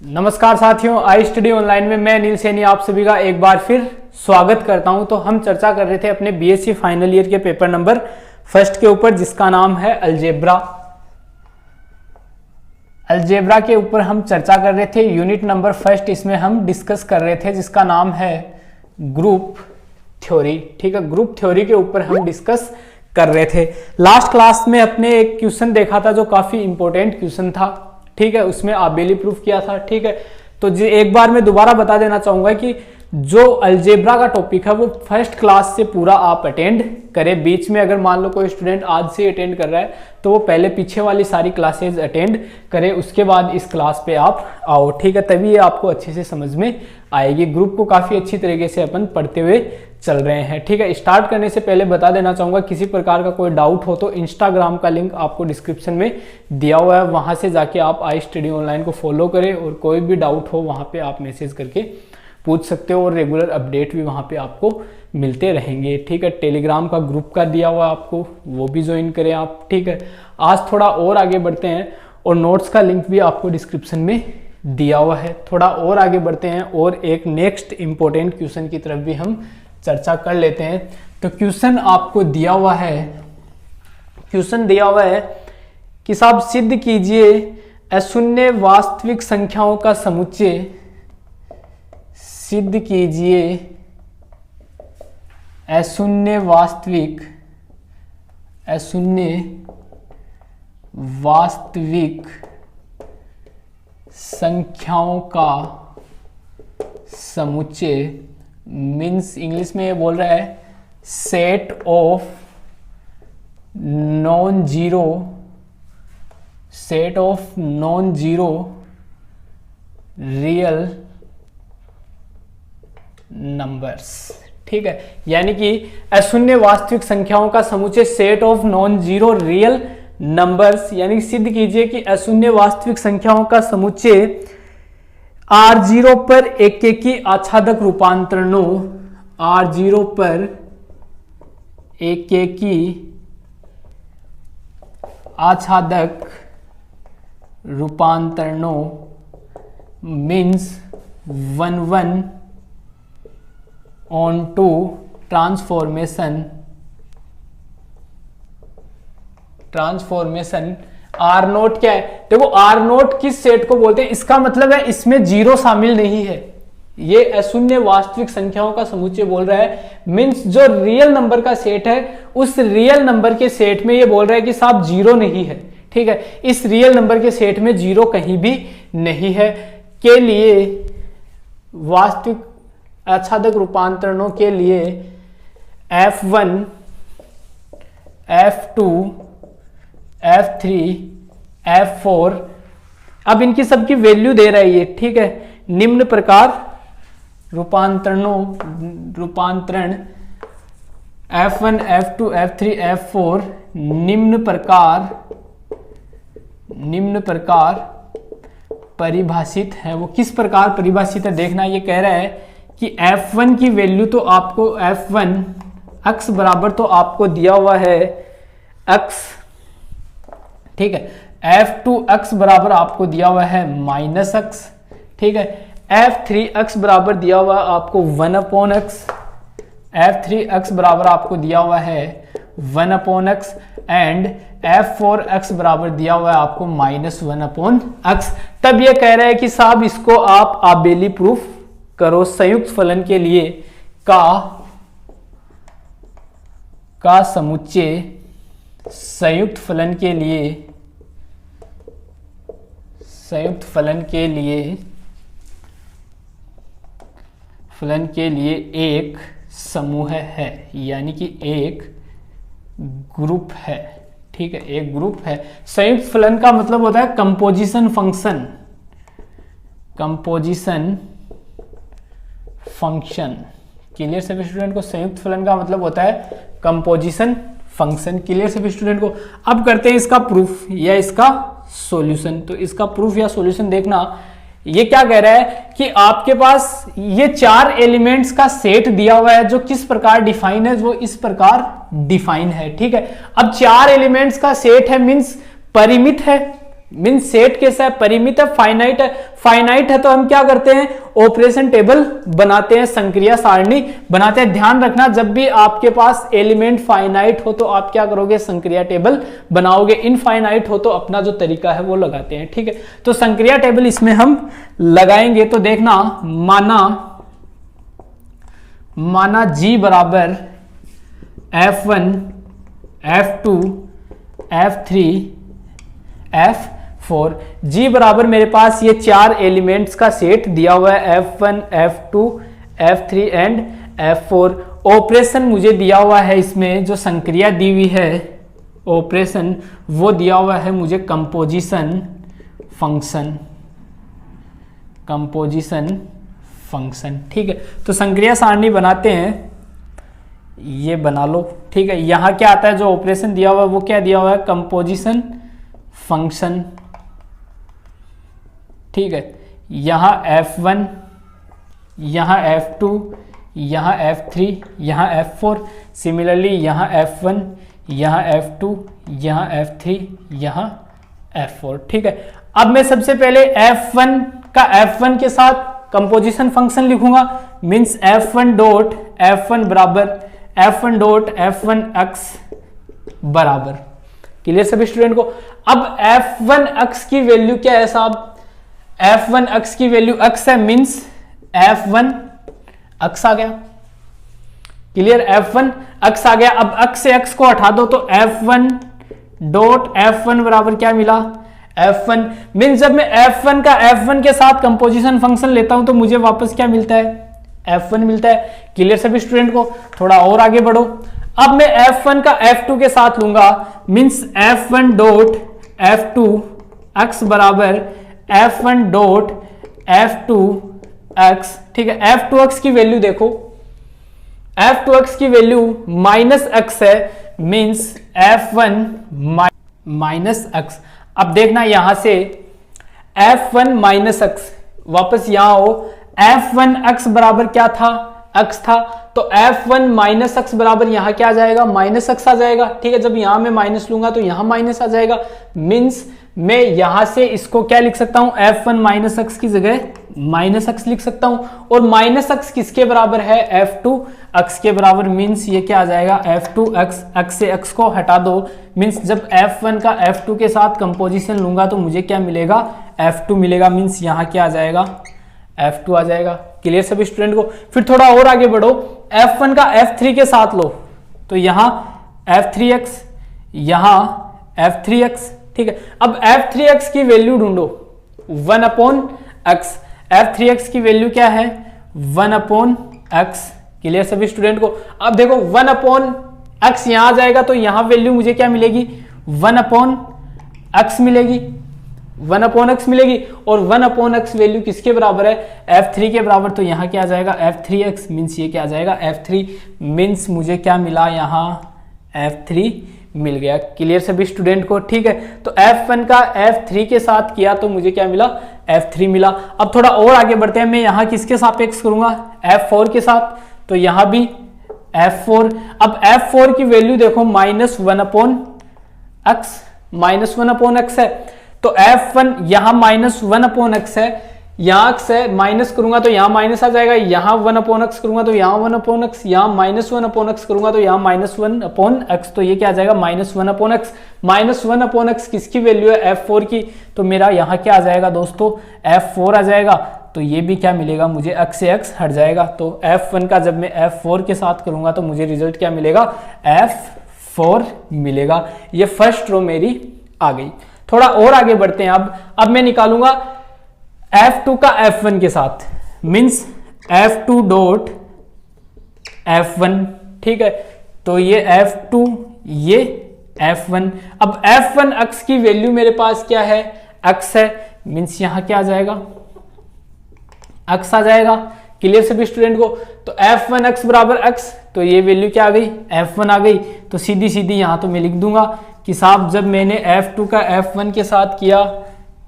नमस्कार साथियों, I study online में मैं अनिल सैनी आप सभी का एक बार फिर स्वागत करता हूं। तो हम चर्चा कर रहे थे अपने बीएससी फाइनल ईयर के पेपर नंबर फर्स्ट के ऊपर, जिसका नाम है अलजेब्रा। अलजेब्रा के ऊपर हम चर्चा कर रहे थे। यूनिट नंबर फर्स्ट इसमें हम डिस्कस कर रहे थे, जिसका नाम है ग्रुप थ्योरी। ठीक है, ग्रुप थ्योरी के ऊपर हम डिस्कस कर रहे थे। लास्ट क्लास में अपने एक क्वेश्चन देखा था जो काफी इंपॉर्टेंट क्वेश्चन था। ठीक है, उसमें आबेली प्रूफ किया था। ठीक है, तो एक बार मैं दोबारा बता देना चाहूंगा कि जो अलजेब्रा का टॉपिक है वो फर्स्ट क्लास से पूरा आप अटेंड करें। बीच में अगर मान लो कोई स्टूडेंट आज से अटेंड कर रहा है तो वो पहले पीछे वाली सारी क्लासेस अटेंड करे, उसके बाद इस क्लास पे आप आओ। ठीक है, तभी ये आपको अच्छे से समझ में आएगी। ग्रुप को काफी अच्छी तरीके से अपन पढ़ते हुए चल रहे हैं। ठीक है, स्टार्ट करने से पहले बता देना चाहूंगा, किसी प्रकार का कोई डाउट हो तो इंस्टाग्राम का लिंक आपको डिस्क्रिप्शन में दिया हुआ है, वहां से जाके आप आई स्टडी ऑनलाइन को फॉलो करें और कोई भी डाउट हो वहां पे आप मैसेज करके पूछ सकते हो और रेगुलर अपडेट भी वहां पे आपको मिलते रहेंगे। ठीक है, टेलीग्राम का ग्रुप का दिया हुआ है आपको, वो भी ज्वाइन करें आप। ठीक है, आज थोड़ा और आगे बढ़ते हैं और नोट्स का लिंक भी आपको डिस्क्रिप्शन में दिया हुआ है। थोड़ा और आगे बढ़ते हैं और एक नेक्स्ट इंपॉर्टेंट क्वेश्चन की तरफ भी हम चर्चा कर लेते हैं। तो क्वेश्चन आपको दिया हुआ है, क्वेश्चन दिया हुआ है कि साहब सिद्ध कीजिए अशून्य वास्तविक संख्याओं का समुच्चय, सिद्ध कीजिए अशून्य वास्तविक संख्याओं का समुच्चय। मीन्स इंग्लिश में ये बोल रहा है set of non zero real numbers. ठीक है, यानी कि अशून्य वास्तविक संख्याओं का समुच्चय set of non zero real numbers, यानी सिद्ध कीजिए कि अशून्य वास्तविक संख्याओं का समुच्चय R0 पर एकेकी आच्छादक रूपांतरणों, R0 पर एकेकी आच्छादक रूपांतरणों means 1:1 onto transformation are not क्या है? देखो आर नोट किस सेट को बोलते हैं, इसका मतलब है इसमें जीरो शामिल नहीं है। ये अशून्य वास्तविक संख्याओं का समुच्चय बोल रहा है, मीन्स जो रियल नंबर का सेट है उस रियल नंबर के सेट में ये बोल रहा है कि साहब जीरो नहीं है। ठीक है, इस रियल नंबर के सेट में जीरो कहीं भी नहीं है के लिए वास्तविक आच्छादक रूपांतरणों के लिए F1, F2, F3, F4, अब इनकी सबकी वैल्यू दे रहा है ये। ठीक है, निम्न प्रकार रूपांतरण F1, F2, F3, F4 निम्न प्रकार परिभाषित है। वो किस प्रकार परिभाषित है देखना। ये कह रहा है कि F1 की वैल्यू तो आपको F1 x बराबर तो आपको दिया हुआ है x। ठीक है, F2 x बराबर आपको दिया हुआ है -x। ठीक है, F3 x बराबर दिया हुआ आपको 1/x, F3 x बराबर आपको दिया हुआ है 1/x एंड F4 x बराबर दिया हुआ है आपको -1/x। तब ये कह रहा है कि साहब इसको आप आबेली प्रूफ करो। संयुक्त फलन के लिए का समुच्चय, संयुक्त फलन के लिए एक समूह है, यानी कि एक ग्रुप है। ठीक है, एक ग्रुप है। संयुक्त फलन का मतलब होता है कंपोजिशन फंक्शन। क्लियर सभी स्टूडेंट को? संयुक्त फलन का मतलब होता है कंपोजिशन फंक्शन। क्लियर सभी स्टूडेंट को? अब करते हैं इसका प्रूफ या इसका सॉल्यूशन। तो इसका प्रूफ या सॉल्यूशन देखना, ये क्या कह रहा है कि आपके पास ये चार एलिमेंट्स का सेट दिया हुआ है जो किस प्रकार डिफाइन है, वो इस प्रकार डिफाइन है। ठीक है, अब चार एलिमेंट्स का सेट है मींस परिमित है। मीन सेट कैसा है, परिमित है, फाइनाइट है। फाइनाइट है तो हम क्या करते हैं, ऑपरेशन टेबल बनाते हैं, संक्रिया सारणी बनाते हैं। ध्यान रखना जब भी आपके पास एलिमेंट फाइनाइट हो तो आप क्या करोगे, संक्रिया टेबल बनाओगे। इनफाइनाइट हो तो अपना जो तरीका है वो लगाते हैं, ठीक है। तो संक्रिया टेबल इसमें हम लगाएंगे तो देखना, माना G बराबर F1 F2 F3 F4। G बराबर मेरे पास ये 4 एलिमेंट्स का सेट दिया हुआ है, F1 F2 F3 and F4। Operation मुझे दिया हुआ है, इसमें जो संक्रिया दी हुई है ऑपरेशन वो दिया हुआ है मुझे कंपोजिशन फंक्शन, ठीक है। तो संक्रिया सारणी बनाते हैं, ये बना लो, ठीक है। यहां क्या आता है, जो ऑपरेशन दिया हुआ है वो क्या दिया हुआ है, कंपोजिशन फंक्शन, ठीक है। यहां F1, यहां F2, यहां F3, यहां F4। सिमिलरली यहां F1, यहां F2, यहां F3, यहां F4, ठीक है। अब मैं सबसे पहले F1 का F1 के साथ कंपोजिशन फंक्शन लिखूंगा, मीन्स F1 डॉट F1 बराबर F1 डॉट F1 x बराबर, क्लियर सभी स्टूडेंट को। अब F1 x की वैल्यू क्या है साहब, F1 x की वैल्यू x है, मीन्स F1 x आ गया, क्लियर। F1 x आ गया। अब x से x को हटा दो तो F1 डॉट F1 बराबर क्या मिला, F1। मीन्स जब मैं F1 का F1 के साथ कंपोजिशन फंक्शन लेता हूं तो मुझे वापस क्या मिलता है, F1 मिलता है, क्लियर सभी स्टूडेंट को। थोड़ा और आगे बढ़ो, अब मैं F1 का F2 के साथ लूंगा, means F1 dot F2 x बराबर F1 डॉट F2 x, ठीक है। F2x की वैल्यू देखो, F2x की वैल्यू माइनस x है, मीन्स F1 माइनस x। अब देखना यहां से F1 माइनस x, वापस यहां हो, F1 x बराबर क्या था, x था, तो F1 माइनस x बराबर यहां क्या आ जाएगा, माइनस x आ जाएगा, ठीक है। जब यहां मैं माइनस लूंगा तो यहां माइनस आ जाएगा, मीन्स मैं यहां से इसको क्या लिख सकता हूं, F1 माइनस x की जगह माइनस x लिख सकता हूं। और माइनस x किसके बराबर है, F2 x के बराबर, मीन्स ये क्या आ जाएगा, F2 x, x से x को हटा दो, मीन्स जब F1 का F2 के साथ कंपोजिशन लूंगा तो मुझे क्या मिलेगा, F2 मिलेगा, मीन्स यहां क्या आ जाएगा, F2 आ जाएगा, क्लियर सभी स्टूडेंट को। फिर थोड़ा और आगे बढ़ो, F1 का F3 के साथ लो तो यहां F3x, यहां F3x, ठीक है। अब F3x की वैल्यू ढूंढो, 1 अपॉन x। F3x की वैल्यू क्या है, 1 अपॉन x, क्लियर सभी स्टूडेंट को। अब देखो 1 अपॉन x यहां आ जाएगा तो यहां वैल्यू मुझे क्या मिलेगी, 1 अपॉन x मिलेगी, 1 अपॉन x मिलेगी। और 1 अपॉन x वैल्यू किसके बराबर है, F3 के बराबर, तो यहाँ क्या आ जाएगा, F3x, मीन्स ये क्या आ जाएगा, F3, मीन्स मुझे क्या मिला, यहाँ F3 मिल गया, क्लियर सभी स्टूडेंट को, ठीक है। तो F1 का F3 के साथ किया तो मुझे क्या मिला, F3 मिला। अब थोड़ा और आगे बढ़ते हैं, मैं यहाँ किसके सापेक्ष करूंगा, F4 के साथ, तो यहाँ भी F4। अब F4 की वैल्यू देखो, -1 अपॉन x, -1 अपॉन x है, तो F1 यहां -1 अपॉन x है, यहां x है, माइनस करूंगा तो यहां माइनस आ जाएगा, यहां 1 अपॉन x करूंगा तो यहां 1 अपॉन x, यहां -1 अपॉन x करूंगा तो यहां -1 अपॉन x, तो ये क्या आ जाएगा, -1 अपॉन x। -1 अपॉन x किसकी वैल्यू है, F4 की, तो मेरा यहां क्या आ जाएगा दोस्तों, F4 आ जाएगा। तो ये भी क्या मिलेगा मुझे, x से x हट जाएगा, तो F1 का जब मैं F4 के साथ करूंगा तो मुझे रिजल्ट क्या मिलेगा, F4 मिलेगा। ये फर्स्ट रो मेरी आ गई। थोड़ा और आगे बढ़ते हैं, अब मैं निकालूंगा F2 का F1 के साथ, मीन्स F2 डॉट F1, ठीक है। तो ये F2, ये F1। अब F1 x की वैल्यू मेरे पास क्या है, x है, मीन्स यहां क्या आ जाएगा, x आ जाएगा, क्लियर सभी स्टूडेंट को। तो F1 x बराबर x, तो ये वैल्यू क्या आ गई, F1 आ गई। तो सीधी सीधी यहां तो मैं लिख दूंगा कि साहब जब मैंने F2 का F1 के साथ किया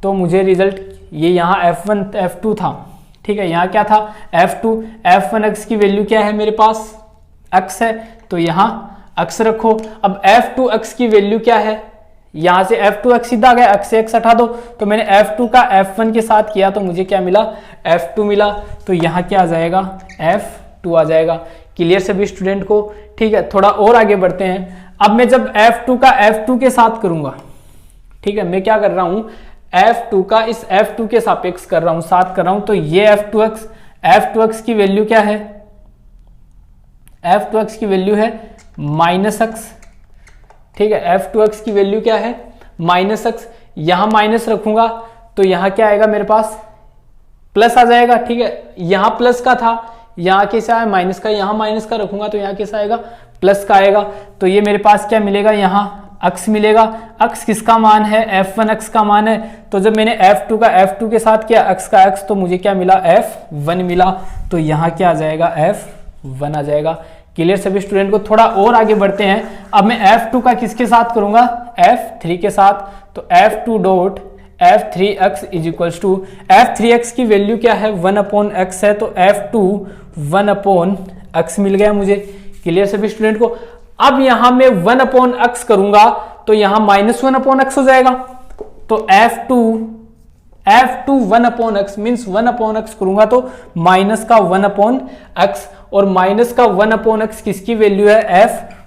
तो मुझे रिजल्ट ये यहाँ F1 F2 था, ठीक है। यहाँ क्या था, F2, F1 x की वैल्यू क्या है मेरे पास, x है, तो यहाँ x रखो। अब F2 x की वैल्यू क्या है, यहां से F2x सीधा गया, x से x हटा दो, तो मैंने F2 का F1 के साथ किया तो मुझे क्या मिला, F2 मिला। तो यहाँ क्या आ जाएगा, F2 आ जाएगा। क्लियर सभी स्टूडेंट को, ठीक है। थोड़ा और आगे बढ़ते हैं। अब मैं जब F2 का F2 के साथ करूंगा, ठीक है, मैं क्या कर रहा हूं, F2 का इस F2 के सापेक्ष कर रहा हूं, साथ कर रहा हूं, तो ये F2x की वैल्यू क्या है, F2x की वैल्यू है -x, ठीक है। F2x की वैल्यू क्या है, -x। यहां माइनस रखूंगा तो यहां क्या आएगा मेरे पास, प्लस आ जाएगा, ठीक है। यहां प्लस का था, यहां कैसा है माइनस का, यहां माइनस का रखूंगा तो यहां कैसा आएगा, प्लस का आएगा। तो ये मेरे पास क्या मिलेगा, यहां x मिलेगा। x किसका मान है, F1x का मान है। तो जब मैंने F2 का F2 के साथ किया, x का x, तो मुझे क्या मिला, F1 मिला। तो यहाँ क्या आ जाएगा, F1 आ जाएगा। क्लियर सभी स्टूडेंट को। थोड़ा और आगे बढ़ते हैं। अब मैं F2 का किसके साथ करूंगा, F3 के साथ। तो F2 dot F3x is equals to, F3x की वैल्यू क्या है, 1/x है, तो F2 1/x मिल गया मुझे। क्लियर सभी स्टूडेंट को। अब यहां मैं 1/x करूंगा तो यहां -1/x हो जाएगा। तो F2 1/x मीन्स 1/x करूंगा तो माइनस का 1/x, और माइनस का 1/x किसकी वैल्यू है,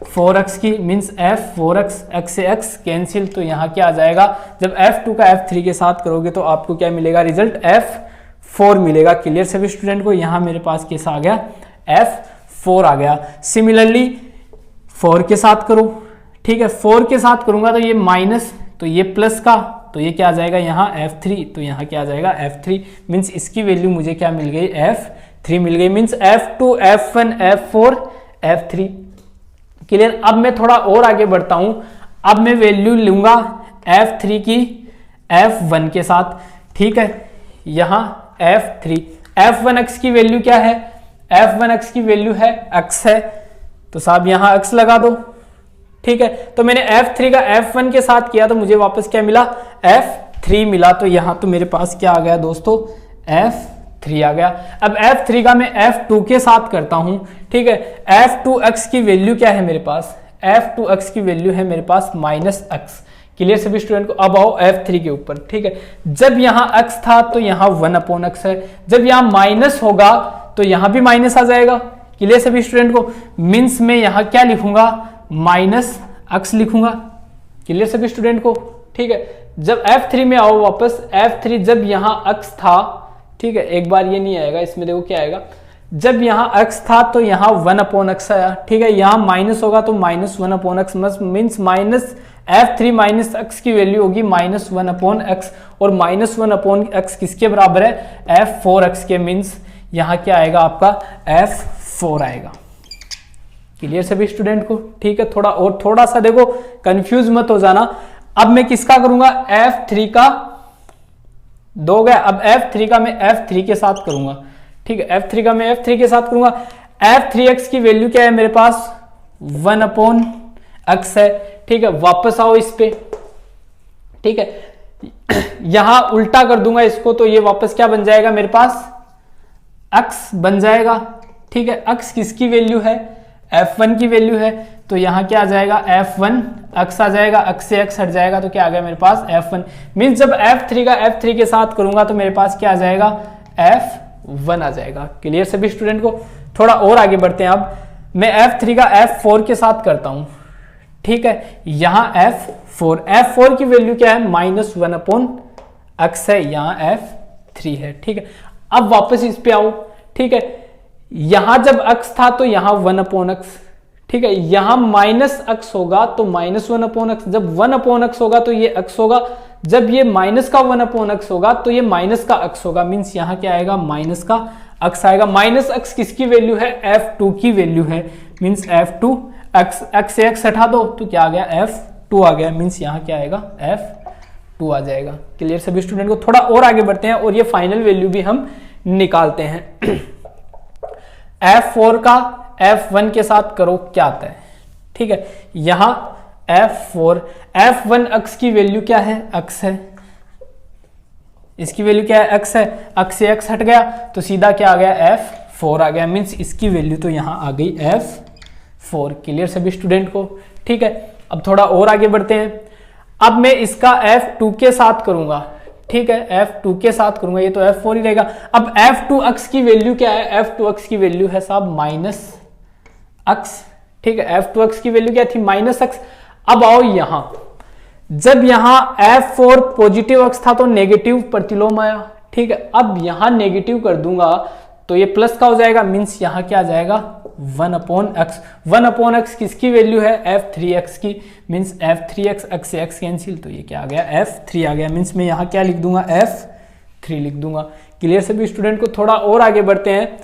F4x की, मीन्स F4x, x से x कैंसिल। तो यहाँ क्या आ जाएगा, जब F2 का F3 के साथ करोगे तो आपको क्या मिलेगा, रिजल्ट F4 मिलेगा। क्लियर सभी स्टूडेंट को। यहाँ मेरे पास कैसा आ गया, F4 आ गया। सिमिलरली 4 के साथ करो, ठीक है। 4 के साथ करूंगा तो ये माइनस, तो ये प्लस का, तो ये क्या आ जाएगा यहाँ F3, तो यहाँ क्या आ जाएगा F3, मीन्स इसकी वैल्यू मुझे क्या मिल गई, F3 मिल गई, means F2, F1, F4, F3। Clear. अब मैं थोड़ा और आगे बढ़ता हूं। अब मैं वैल्यू लूंगा F3 की F1 के साथ, ठीक है। यहाँ F3, F1x की वैल्यू क्या है, F1x की वैल्यू है x है, तो साहब यहाँ x लगा दो, ठीक है। तो मैंने F3 का F1 के साथ किया तो मुझे वापस क्या मिला, F3 मिला। तो यहाँ तो मेरे पास क्या आ गया दोस्तों, F3 आ गया। अब F3 का मैं F2 के साथ करता हूं, ठीक है। F2x की वैल्यू क्या है मेरे पास, F2x की वैल्यू है मेरे पास -x। क्लियर सभी स्टूडेंट को। अब आओ F3 के ऊपर, ठीक है। जब यहाँ x था तो यहाँ 1/x है, जब यहाँ माइनस होगा तो यहाँ भी माइनस आ जाएगा। क्लियर सभी स्टूडेंट को। मीन्स में यहाँ क्या लिखूंगा, -x लिखूंगा। क्लियर सभी स्टूडेंट को, ठीक है। जब F3 में आओ वापस, F3 जब यहाँ x था, ठीक है, एक बार ये नहीं आएगा, इसमें देखो क्या आएगा, जब यहाँ x था तो यहाँ 1/x आया, ठीक है। यहाँ माइनस होगा तो -1/x, means minus F3 minus x की वैल्यू होगी -1/x, और -1/x किसके बराबर है, F4x के, मीन्स यहाँ क्या आएगा आपका F4 आएगा। क्लियर सभी स्टूडेंट को, ठीक है। थोड़ा सा देखो, कंफ्यूज मत हो जाना। अब मैं किसका करूंगा, F3 का, दो गया। अब F3 का मैं F3 के साथ करूंगा, ठीक है। F3 का मैं F3 के साथ करूंगा। F3x की वैल्यू क्या है मेरे पास, 1/x है, ठीक है। वापस आओ इस पे, ठीक है। यहां उल्टा कर दूंगा इसको, तो ये वापस क्या बन जाएगा मेरे पास, x बन जाएगा, ठीक है। x किसकी वैल्यू है, F1 की वैल्यू है, तो यहाँ क्या आ जाएगा, F1x आ जाएगा, x से x हट जाएगा तो क्या आ गया मेरे पास F1। मीन्स जब F3 का F3 के साथ करूंगा तो मेरे पास क्या आ जाएगा, F1 आ जाएगा। क्लियर सभी स्टूडेंट को। थोड़ा और आगे बढ़ते हैं। अब मैं F3 का F4 के साथ करता हूं, ठीक है। यहाँ F4 की वैल्यू क्या है, -1/x है, यहाँ F3 है, ठीक है। अब वापस इस पे आओ, ठीक है। यहां जब x था तो यहां 1/x, ठीक है। यहां -x होगा तो -1/x, जब 1/x होगा तो ये x होगा, जब ये माइनस का 1/x होगा तो ये माइनस का x होगा, मीन्स यहां क्या आएगा, माइनस का x आएगा। -x किसकी वैल्यू है, F2 की वैल्यू है, मीन्स F2, x से x हटा दो तो क्या आ गया, F2 आ गया, मीन्स यहां क्या आएगा, F2 आ जाएगा। क्लियर सभी स्टूडेंट को। थोड़ा और आगे बढ़ते हैं और ये फाइनल वैल्यू भी हम निकालते हैं। F4 का F1 के साथ करो क्या आता है, ठीक है। यहां F1x की वैल्यू क्या है, x है, इसकी वैल्यू क्या है, x है, x से x हट गया तो सीधा क्या आ गया, F4 आ गया, मीन्स इसकी वैल्यू तो यहां आ गई F4। क्लियर सभी स्टूडेंट को, ठीक है। अब थोड़ा और आगे बढ़ते हैं। अब मैं इसका F2 के साथ करूंगा, ठीक है, F2 के साथ करूंगा, ये तो F4 ही रहेगा। अब F2 अक्स की वैल्यू क्या है? F2 अक्स की वैल्यू है साहब माइनस अक्स, ठीक है, F2 अक्स की वैल्यू क्या थी? माइनस अक्स। अब आओ यहां, जब यहां F4 पॉजिटिव अक्स था तो नेगेटिव प्रतिलोम आया, ठीक है। अब यहां नेगेटिव कर दूंगा तो ये प्लस का हो जाएगा, मींस यहां क्या आ जाएगा? 1/x। 1/x किसकी वैल्यू है? F3x की, मींस F3x, x से x कैंसिल, तो ये क्या आ गया? F3 आ गया, मींस मैं यहां क्या लिख दूंगा? F3 लिख दूंगा। क्लियर? सभी स्टूडेंट को थोड़ा और आगे बढ़ते हैं।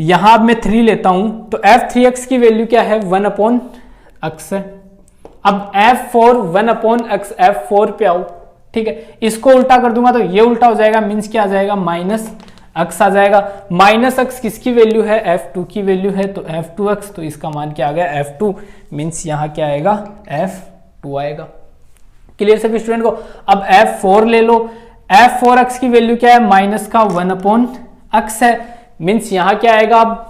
यहां अब मैं 3 लेता हूं तो F3x की वैल्यू क्या है? 1/x है। अब F4 1/x, F4 पे आओ, ठीक है, इसको उल्टा कर दूंगा तो ये उल्टा हो जाएगा, मींस क्या आ जाएगा? माइनस अक्स आ जाएगा। माइनस अक्स किसकी वैल्यू है? F2 की वैल्यू है, तो F2x, तो इसका मान क्या आ गया? F2, मींस यहां क्या आएगा? F2 आएगा। क्लियर सभी स्टूडेंट को? अब F4 ले लो, F4x की वैल्यू क्या है? माइनस का 1/x है, मींस यहां क्या आएगा? अब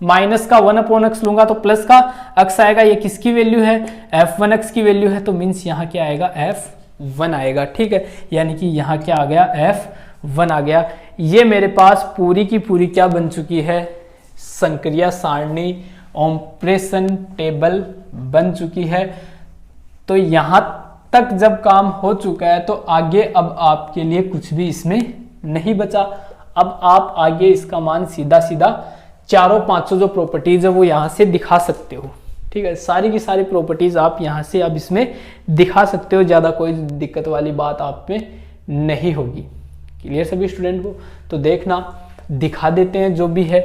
माइनस का 1/x लूंगा तो प्लस का x आएगा, ये किसकी वैल्यू है? F1x की वैल्यू है, तो मींस यहां क्या आएगा? F1 आएगा, ठीक है, यानी कि यहां क्या आ गया? F1 आ गया। ये मेरे पास पूरी की पूरी क्या बन चुकी है? संक्रिया सारणी ऑपरेशन टेबल बन चुकी है। तो यहां तक जब काम हो चुका है तो आगे अब आपके लिए कुछ भी इसमें नहीं बचा। अब आप आगे इसका मान सीधा सीधा चारों पांचों जो प्रॉपर्टीज है वो यहां से दिखा सकते हो, ठीक है, सारी की सारी प्रॉपर्टीज आप यहां से अब इसमें दिखा सकते हो, ज्यादा कोई दिक्कत वाली बात आप में नहीं होगी। क्लियर सभी स्टूडेंट को? तो देखना, दिखा देते हैं जो भी है।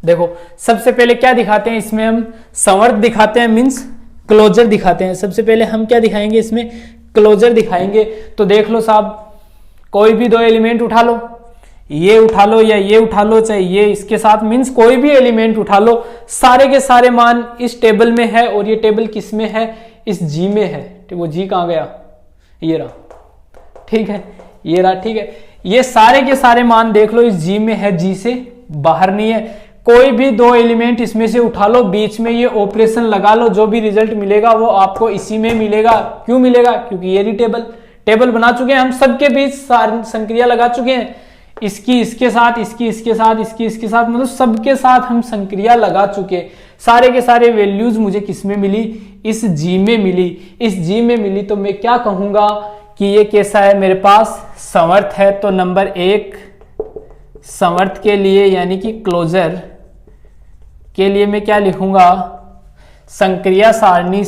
देखो सबसे पहले क्या दिखाते हैं इसमें? हम संवर्त दिखाते हैं, मींस क्लोजर दिखाते हैं। सबसे पहले हम क्या दिखाएंगे इसमें? क्लोजर दिखाएंगे। तो देख लो साहब, कोई भी दो एलिमेंट उठा लो, ये उठा लो या ये उठा लो, चाहे ये इसके साथ, मींस कोई भी एलिमेंट उठा लो, सारे के सारे मान इस टेबल में है, और ये टेबल किस में है? इस जी में है। वो जी कहां गया? ये रहा, ठीक है, ये रहा, ठीक है। ये सारे के सारे मान देख लो इस जी में है, जी से बाहर नहीं है। कोई भी दो एलिमेंट इसमें से उठा लो, बीच में ये ऑपरेशन लगा लो, जो भी रिजल्ट मिलेगा वो आपको इसी में मिलेगा। क्यों मिलेगा? क्योंकि ये टेबल बना चुके हैं हम, सबके बीच संक्रिया लगा चुके हैं, इसकी इसके साथ, इसकी इसके साथ, इसकी इसके साथ, मतलब सबके साथ हम संक्रिया लगा चुके। सारे के सारे वैल्यूज मुझे किस में मिली? इस जी में मिली। इस जी में मिली तो मैं क्या कहूंगा कि ये कैसा है? मेरे पास संवर्त है। तो नंबर 1 संवर्त के लिए यानी कि क्लोजर के लिए मैं क्या लिखूंगा? संक्रिया सारणी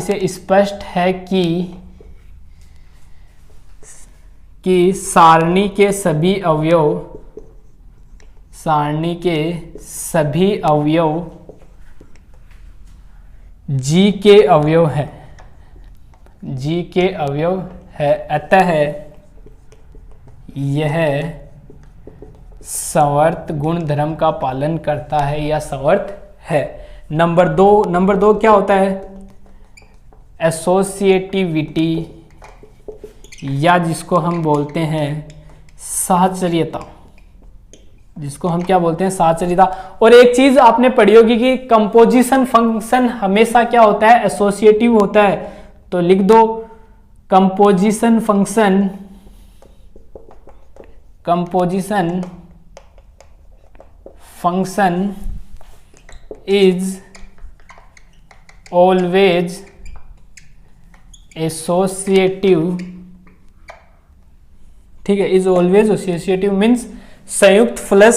से स्पष्ट है कि सारणी के सभी अवयव जी के अवयव है, अतः यह संवर्त गुण धर्म का पालन करता है या संवर्त है। नंबर दो क्या होता है? एसोसिएटिविटी, या जिसको हम बोलते हैं साहचर्यता, जिसको हम क्या बोलते हैं? साहचर्यता। और एक चीज आपने पढ़ी होगी कि कंपोजिशन फंक्शन हमेशा क्या होता है? एसोसिएटिव होता है। तो लिख दो composition function is always associative, ठीक है, इज ऑलवेज एसोसिएटिव मीन्स संयुक्त फलन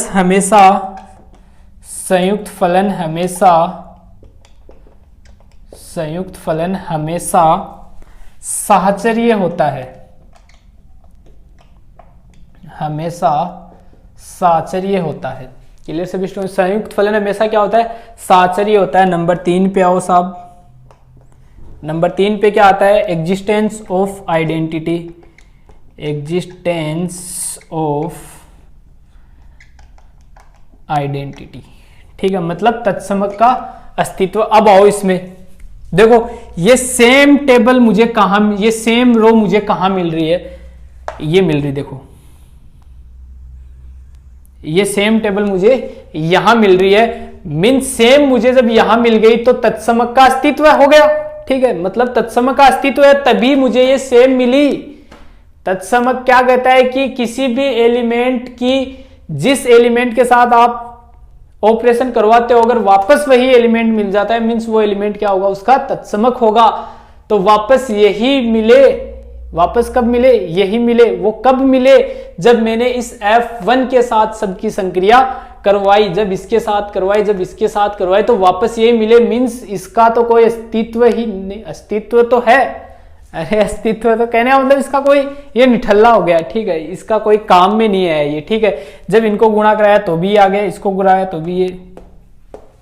हमेशा साहचर्य होता है, हमेशा साहचर्य होता है। क्लियर सभी स्टूडेंट? संयुक्त फलन हमेशा क्या होता है? साहचर्य होता है। नंबर 3 पे आओ साहब। नंबर 3 पे क्या आता है? एग्जिस्टेंस ऑफ आइडेंटिटी, ठीक है, मतलब तत्समक का अस्तित्व। अब आओ इसमें, देखो ये सेम टेबल मुझे कहां, ये सेम रो मुझे कहां मिल रही है? ये मिल रही, देखो ये सेम टेबल मुझे यहां मिल रही है, मीन सेम मुझे जब यहां मिल गई तो तत्समक का अस्तित्व हो गया। ठीक है, मतलब तत्समक का अस्तित्व है तभी मुझे ये सेम मिली। तत्समक क्या कहता है कि किसी भी एलिमेंट की, जिस एलिमेंट के साथ आप ऑपरेशन करवाते हो अगर वापस वही एलिमेंट मिल जाता है, मीन्स वो एलिमेंट क्या होगा, उसका तत्समक होगा। तो वापस यही मिले, वापस कब मिले, यही मिले। वो कब मिले, जब मैंने इस F1 के साथ सबकी संक्रिया करवाई, जब इसके साथ करवाई, जब इसके साथ करवाई, तो वापस ये मिले। मीन्स इसका तो कोई अस्तित्व ही नहीं, अस्तित्व तो है, अरे अस्तित्व तो कहने का मतलब इसका कोई, ये निठल्ला हो गया। ठीक है, इसका कोई काम में नहीं है ये। ठीक है, जब इनको गुणा कराया तो भी आ गए, इसको गुणाया तो भी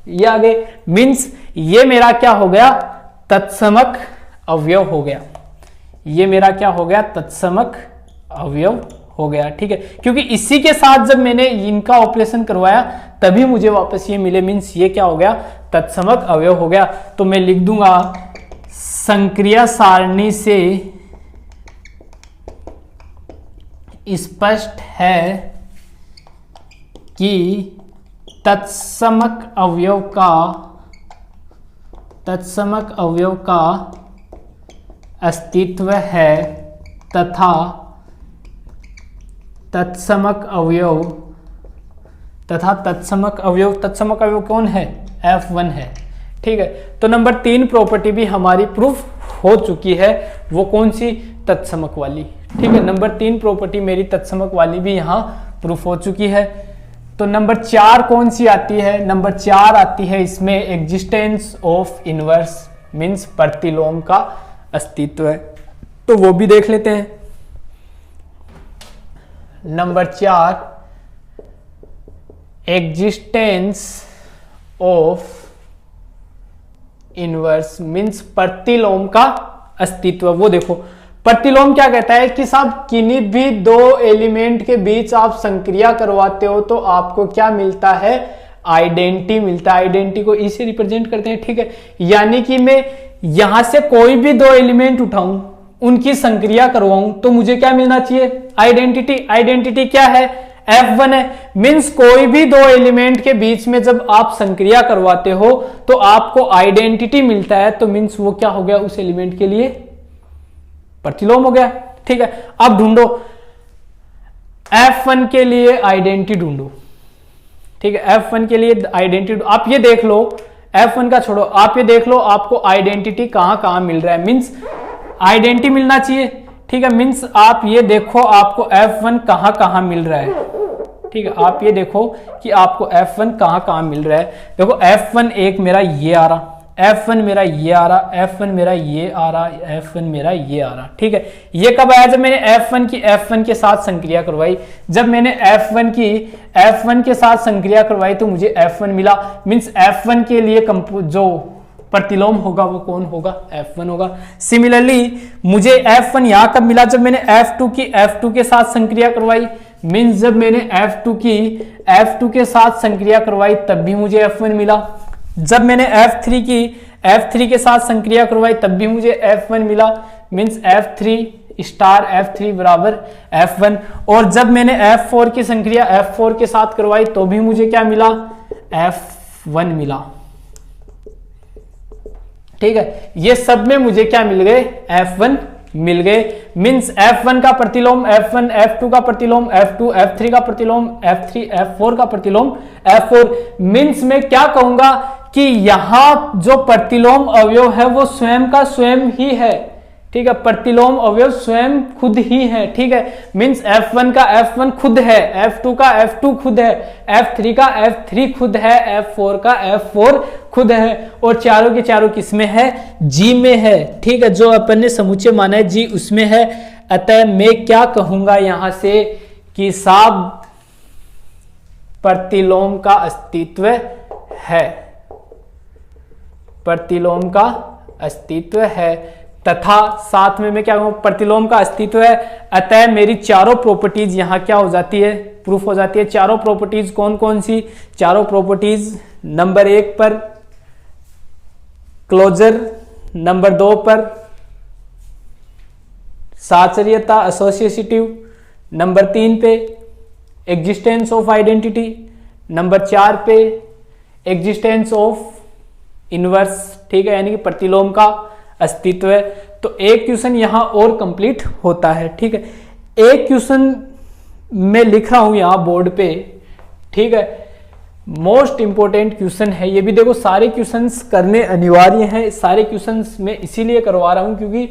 ये आ गए। मीन्स ये मेरा क्या हो गया, तत्समक अवयव हो गया। ये मेरा क्या हो गया, तत्समक अवयव हो गया। ठीक है, क्योंकि इसी के साथ जब मैंने इनका ऑपरेशन करवाया तभी मुझे वापस ये मिले। मीन्स ये क्या हो गया, तत्समक अवयव हो गया। तो मैं लिख दूंगा संक्रिया सारणी से स्पष्ट है कि तत्समक अवयव का अस्तित्व है तथा तत्समक अवयव कौन है, F1 है। ठीक है, तो नंबर 3 प्रॉपर्टी भी हमारी प्रूफ हो चुकी है। वो कौन सी, तत्समक वाली। ठीक है, नंबर 3 प्रॉपर्टी मेरी तत्समक वाली भी यहाँ प्रूफ हो चुकी है। तो नंबर 4 कौन सी आती है, नंबर 4 आती है इसमें एग्जिस्टेंस ऑफ इनवर्स, मीन्स प्रतिलोम का अस्तित्व है। तो वो भी देख लेते हैं। Number 4 existence of inverse means प्रतिलोम का अस्तित्व। वो देखो प्रतिलोम क्या कहता है कि साहब किन्हीं भी दो एलिमेंट के बीच आप संक्रिया करवाते हो तो आपको क्या मिलता है, आइडेंटिटी मिलता है। आइडेंटिटी को ई से रिप्रेजेंट करते हैं। ठीक है, यानी कि मैं यहां से कोई भी दो एलिमेंट उठाऊं, उनकी संक्रिया करवाऊं तो मुझे क्या मिलना चाहिए, आइडेंटिटी। आइडेंटिटी क्या है, F1 है। मीन्स कोई भी दो एलिमेंट के बीच में जब आप संक्रिया करवाते हो तो आपको आइडेंटिटी मिलता है। तो मीन्स वो क्या हो गया, उस एलिमेंट के लिए प्रतिलोम हो गया। ठीक है, अब ढूंढो F1 के लिए आइडेंटिटी ढूंढो। ठीक है, F1 के लिए आइडेंटिटी आप ये देख लो, F1 का छोड़ो, आप ये देख लो आपको आइडेंटिटी कहां मिल रहा है। मीन्स आइडेंटिटी मिलना चाहिए। ठीक है, मीन्स आप ये देखो आपको F1 कहां मिल रहा है। ठीक है, आप ये देखो कि आपको F1 कहां मिल रहा है। देखो F1 एक मेरा ये आ रहा, F1 मेरा ये आ रहा, F1 मेरा ये आ रहा, F1 मेरा ये आ रहा। ठीक है, ये कब आया, जब मैंने F1 के साथ संक्रिया करवाई। जब मैंने F1 के साथ संक्रिया करवाई तो मुझे F1 मिला। मीन्स F1 के लिए जो प्रतिलोम होगा वो कौन होगा, F1 होगा। सिमिलरली मुझे F1 यहां कब मिला, जब मैंने F2 के साथ संक्रिया करवाई। मीन्स जब मैंने F2 के साथ संक्रिया करवाई तब भी मुझे F1 मिला। जब मैंने F3 के साथ संक्रिया करवाई तब भी मुझे F1 मिला। मीन्स F3 बराबर F1। और जब मैंने F4 की संक्रिया F4 के साथ करवाई तो भी मुझे क्या मिला, F1 मिला। ठीक है, ये सब में मुझे क्या मिल गए, F1 मिल गए। मीन्स F1 का प्रतिलोम F1, F2 का प्रतिलोम F2, F3 का प्रतिलोम F3, F4 का प्रतिलोम F4। मीन्स मैं क्या कहूंगा कि यहां जो प्रतिलोम अवयव है वो स्वयं का स्वयं ही है। ठीक है, प्रतिलोम अवयव स्वयं खुद ही है। ठीक है, मीन्स F1 का F1 खुद है, F2 का F2 खुद है, F3 का F3 खुद है, F4 का F4 खुद है। और चारों के चारों किसमें है, G में है। ठीक है, जो अपन ने समुच्चय माना है G उसमें है। अतः मैं क्या कहूंगा यहां से कि साब प्रतिलोम का अस्तित्व है, प्रतिलोम का अस्तित्व है। तथा साथ में मैं क्या कहूं, प्रतिलोम का अस्तित्व है। अतः मेरी चारों प्रॉपर्टीज यहां क्या हो जाती है, प्रूफ हो जाती है। चारों प्रॉपर्टीज कौन कौन सी, चारों प्रॉपर्टीज नंबर 1 पर क्लोजर, नंबर 2 पर साचर्यता एसोसिएटिव, नंबर 3 पे एग्जिस्टेंस ऑफ आइडेंटिटी, नंबर 4 पे एग्जिस्टेंस ऑफ इनवर्स, ठीक है, यानी कि प्रतिलोम का अस्तित्व है। तो एक क्वेश्चन यहां और कंप्लीट होता है, ठीक है। एक क्वेश्चन मैं लिख रहा हूं यहां बोर्ड पे, ठीक है, मोस्ट इंपोर्टेंट क्वेश्चन है ये भी। देखो सारे क्वेश्चंस करने अनिवार्य हैं, सारे क्वेश्चंस मैं इसीलिए करवा रहा हूं क्योंकि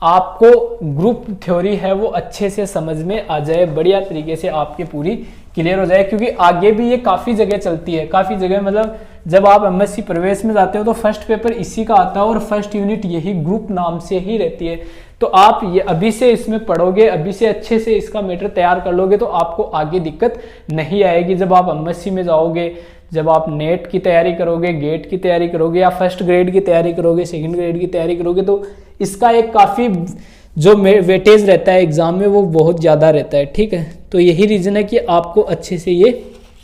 आपको ग्रुप थ्योरी है वो अच्छे से समझ में आ जाए, बढ़िया तरीके से आपकी पूरी क्लियर हो जाए, क्योंकि आगे भी ये काफ़ी जगह चलती है, काफ़ी जगह, मतलब जब आप एमएससी प्रवेश में जाते हो तो फर्स्ट पेपर इसी का आता है और फर्स्ट यूनिट यही ग्रुप नाम से ही रहती है। तो आप ये अभी से इसमें पढ़ोगे, अभी से अच्छे से इसका मैटर तैयार कर लोगे तो आपको आगे दिक्कत नहीं आएगी। जब आप एमएससी में जाओगे, जब आप नेट की तैयारी करोगे, गेट की तैयारी करोगे, या फर्स्ट ग्रेड की तैयारी करोगे, सेकंड ग्रेड की तैयारी करोगे, तो इसका एक काफ़ी जो वेटेज रहता है एग्जाम में वो बहुत ज़्यादा रहता है, ठीक है। तो यही रीज़न है कि आपको अच्छे से ये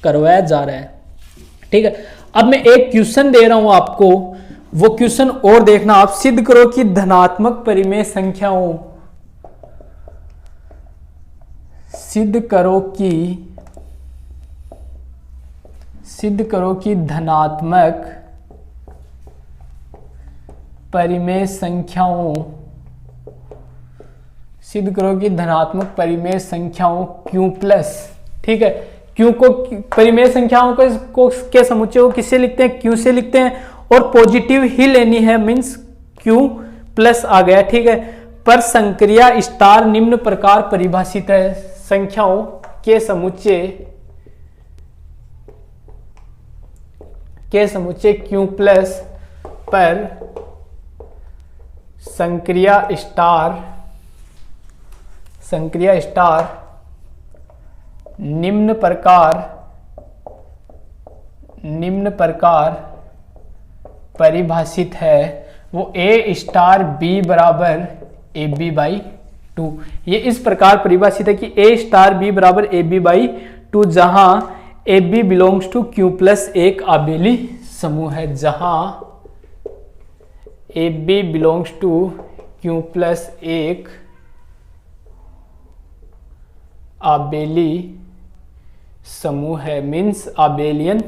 करवाया जा रहा है, ठीक है। अब मैं एक क्वेश्चन दे रहा हूं आपको, वो क्वेश्चन और देखना आप। सिद्ध करो कि धनात्मक परिमेय संख्याओं, सिद्ध करो कि धनात्मक परिमेय संख्याओं, सिद्ध करो कि धनात्मक परिमेय संख्याओं Q प्लस, ठीक है। Q को परिमेय संख्याओं को के समुच्चय को किससे लिखते हैं? Q से लिखते हैं, और पॉजिटिव ही लेनी है, मीन्स Q प्लस आ गया, ठीक है। पर संक्रिया स्टार निम्न प्रकार परिभाषित है, संख्याओं के समुच्चय Q प्लस पर संक्रिया स्टार निम्न प्रकार परिभाषित है, वो A स्टार B बराबर AB बाई 2। ये इस प्रकार परिभाषित है कि A स्टार B बराबर AB बाई 2, जहां AB belongs to Q plus एक आबेली समूह है, जहां AB belongs to Q plus एक आबेली समूह है, मीन्स आबेलियन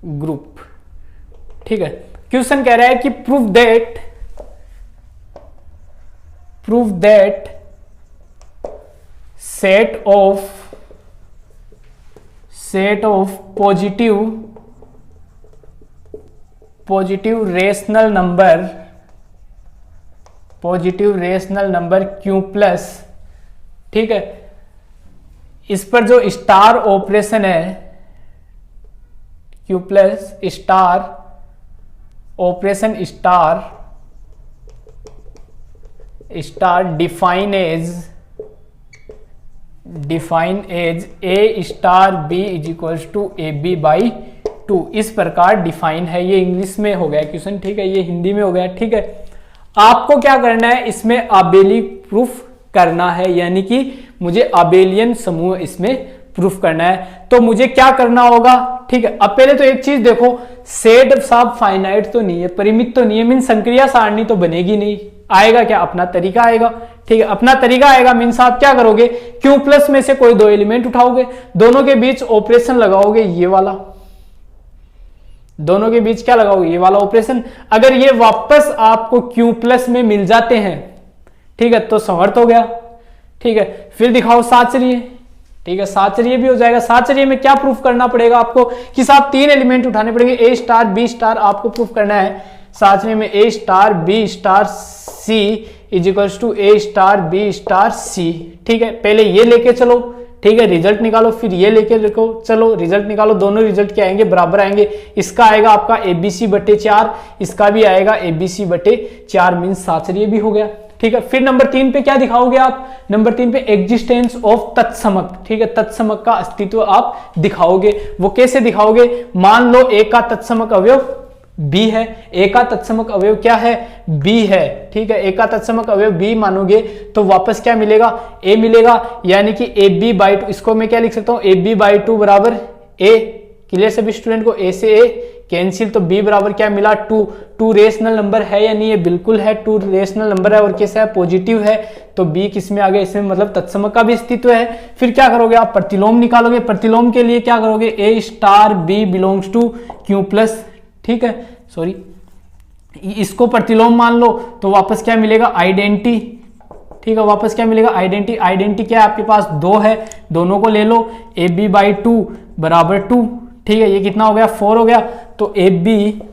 ग्रुप, ठीक है। क्वेश्चन कह रहा है कि prove that set of positive rational number Q plus, ठीक है। इस पर जो स्टार ऑपरेशन है, Q plus star operation star define as A star B is equals to AB by 2, इस प्रकार डिफाइन है। ये इंग्लिश में हो गया क्वेश्चन, ठीक है, ये हिंदी में हो गया, ठीक है। आपको क्या करना है, इसमें आबेली प्रूफ करना है, यानी कि मुझे आबेलियन समूह इसमें प्रूफ करना है। तो मुझे क्या करना होगा, ठीक है। अब पहले तो एक चीज देखो, सेट साहब फाइनाइट तो नहीं है, परिमित तो नहीं है, मीन संक्रिया सारणी तो बनेगी नहीं, आएगा क्या, अपना तरीका आएगा, ठीक है। अपना तरीका आएगा मीन्स आप क्या करोगे, Q प्लस में से कोई दो एलिमेंट उठाओगे, दोनों के बीच ऑपरेशन लगाओगे, ये वाला, दोनों के बीच क्या लगाओगे, ये वाला ऑपरेशन। अगर ये वापस आपको Q प्लस में मिल जाते हैं, ठीक है, तो समर्थ हो गया, ठीक है। फिर दिखाओ साचर्य, ठीक है, साचर्य भी हो जाएगा। साचर्य में क्या प्रूफ करना पड़ेगा आपको कि साहब 3 एलिमेंट उठाने पड़ेंगे, A स्टार B स्टार आपको प्रूफ करना है। साचर्य में A star B star C is equals to A star B star C, ठीक है। पहले ये लेके चलो, ठीक है, रिजल्ट निकालो, फिर ये लेके लिखो, चलो रिजल्ट निकालो, दोनों रिजल्ट क्या आएंगे, बराबर आएंगे। इसका आएगा आपका ABC बटे 4, इसका भी आएगा ABC बटे 4, मीन्स साचर्य भी हो गया, ठीक है। फिर नंबर 3 पे क्या दिखाओगे आप, नंबर 3 पे एग्जिस्टेंस ऑफ तत्समक, ठीक है, तत्समक का अस्तित्व आप दिखाओगे। वो कैसे दिखाओगे, मान लो A का तत्समक अवयव B है, A का तत्समक अवयव क्या है, B है, ठीक है। A का तत्समक अवयव B मानोगे तो वापस क्या मिलेगा, A मिलेगा, यानी कि AB बाई 2, इसको मैं क्या लिख सकता हूं, AB बाई 2 बराबर A। क्लियर सभी स्टूडेंट को, A से A कैंसिल, तो b बराबर क्या मिला 2। 2 रेशनल नंबर है या नहीं है, बिल्कुल है, 2 रेशनल नंबर है और कैसा है, पॉजिटिव है, तो b किस में आ गया, इसमें मतलब तत्सम का भी अस्तित्व है। फिर क्या करोगे आप, प्रतिलोम निकालोगे। प्रतिलोम के लिए क्या करोगे, a star b belongs to q plus, ठीक है, सॉरी, इसको प्रतिलोम मान लो तो वापस क्या मिलेगा, आइडेंटिटी, ठीक है, वापस क्या मिलेगा, आइडेंटिटी। आइडेंटिटी क्या है आपके पास, 2 है, दोनों को ले लो, ab बाई 2 बराबर 2, ठीक है, ये कितना हो गया, 4 हो गया, तो ab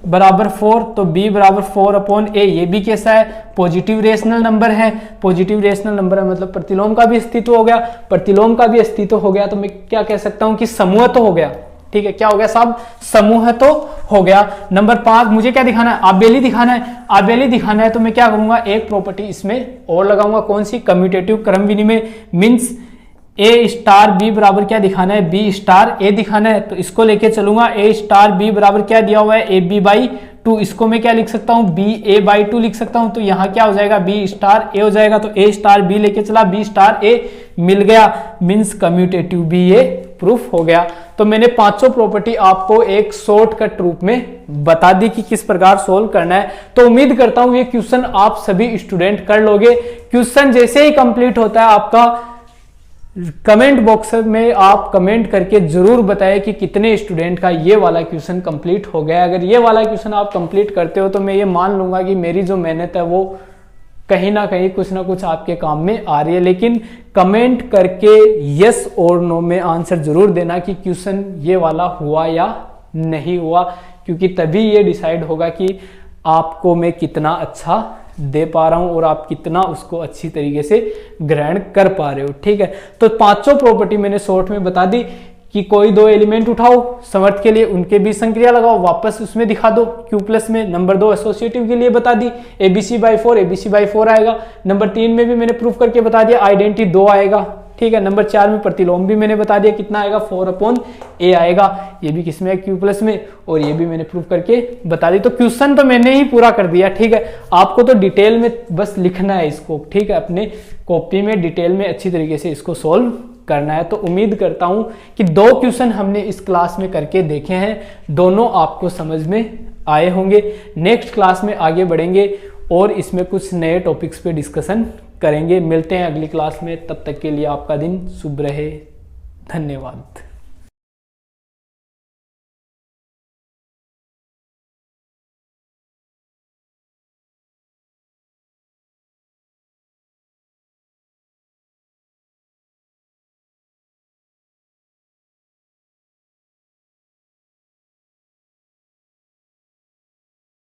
बराबर 4, तो b बराबर 4 अपॉन a, ये भी कैसा है, पॉजिटिव रेशनल नंबर है, पॉजिटिव रेशनल नंबर है मतलब प्रतिलोम का भी अस्तित्व हो गया। प्रतिलोम का भी अस्तित्व हो गया तो मैं क्या कह सकता हूं कि समूह तो हो गया, ठीक है, क्या हो गया साहब, समूह तो हो गया। नंबर 5 मुझे क्या दिखाना है, आबेली दिखाना है। आबेली दिखाना है तो मैं क्या करूंगा, एक प्रॉपर्टी इसमें और लगाऊंगा, कौन सी, कम्यूटेटिव क्रम विनिमय, मींस a स्टार b बराबर क्या दिखाना है, b स्टार a दिखाना है, तो इसको लेके चलूंगा, a स्टार b बराबर क्या दिया हुआ है, ab बाई 2, इसको मैं क्या लिख सकता हूँ, b a बाई 2 लिख सकता हूँ, तो यहाँ क्या हो जाएगा, b स्टार a हो जाएगा, तो a स्टार b लेके चला, b स्टार a मिल गया, मीन्स कम्यूटेटिव भी ये प्रूफ हो गया। तो मैंने पांचों प्रॉपर्टी आपको एक शॉर्टकट रूप में बता दी कि किस प्रकार सोल्व करना है। तो उम्मीद करता हूं ये क्वेश्चन आप सभी स्टूडेंट कर लोगे। क्वेश्चन जैसे ही कंप्लीट होता है आपका कमेंट बॉक्स में आप कमेंट करके जरूर बताएं कि कितने स्टूडेंट का ये वाला क्वेश्चन कंप्लीट हो गया। अगर ये वाला क्वेश्चन आप कंप्लीट करते हो तो मैं ये मान लूंगा कि मेरी जो मेहनत है वो कहीं ना कहीं कुछ ना कुछ आपके काम में आ रही है। लेकिन कमेंट करके यस और नो में आंसर जरूर देना कि क्वेश्चन ये वाला हुआ या नहीं हुआ, क्योंकि तभी ये डिसाइड होगा कि आपको मैं कितना अच्छा दे पा रहा हूं और आप कितना उसको अच्छी तरीके से ग्रहण कर पा रहे हो। ठीक है, तो पांचों प्रॉपर्टी मैंने शॉर्ट में बता दी कि कोई दो एलिमेंट उठाओ समर्थ के लिए, उनके बीच संक्रिया लगाओ, वापस उसमें दिखा दो Q प्लस में। नंबर 2 एसोसिएटिव के लिए बता दी, ABC/4 आएगा। नंबर 3 में भी मैंने प्रूफ करके बता दिया, आइडेंटिटी 2 आएगा। ठीक है, नंबर 4 में प्रतिलोम भी मैंने बता दिया कितना आएगा, 4/A आएगा। ये भी किसमें है, Q प्लस में, और ये भी मैंने प्रूफ करके बता दी। तो क्वेश्चन तो मैंने ही पूरा कर दिया। ठीक है, आपको तो डिटेल में बस लिखना है इसको। ठीक है, अपने कॉपी में डिटेल में अच्छी तरीके से इसको सोल्व करना है। तो उम्मीद करता हूं कि 2 क्वेश्चन हमने इस क्लास में करके देखे हैं, दोनों आपको समझ में आए होंगे। नेक्स्ट क्लास में आगे बढ़ेंगे और इसमें कुछ नए टॉपिक्स पे डिस्कशन करेंगे। मिलते हैं अगली क्लास में, तब तक के लिए आपका दिन शुभ रहे। धन्यवाद।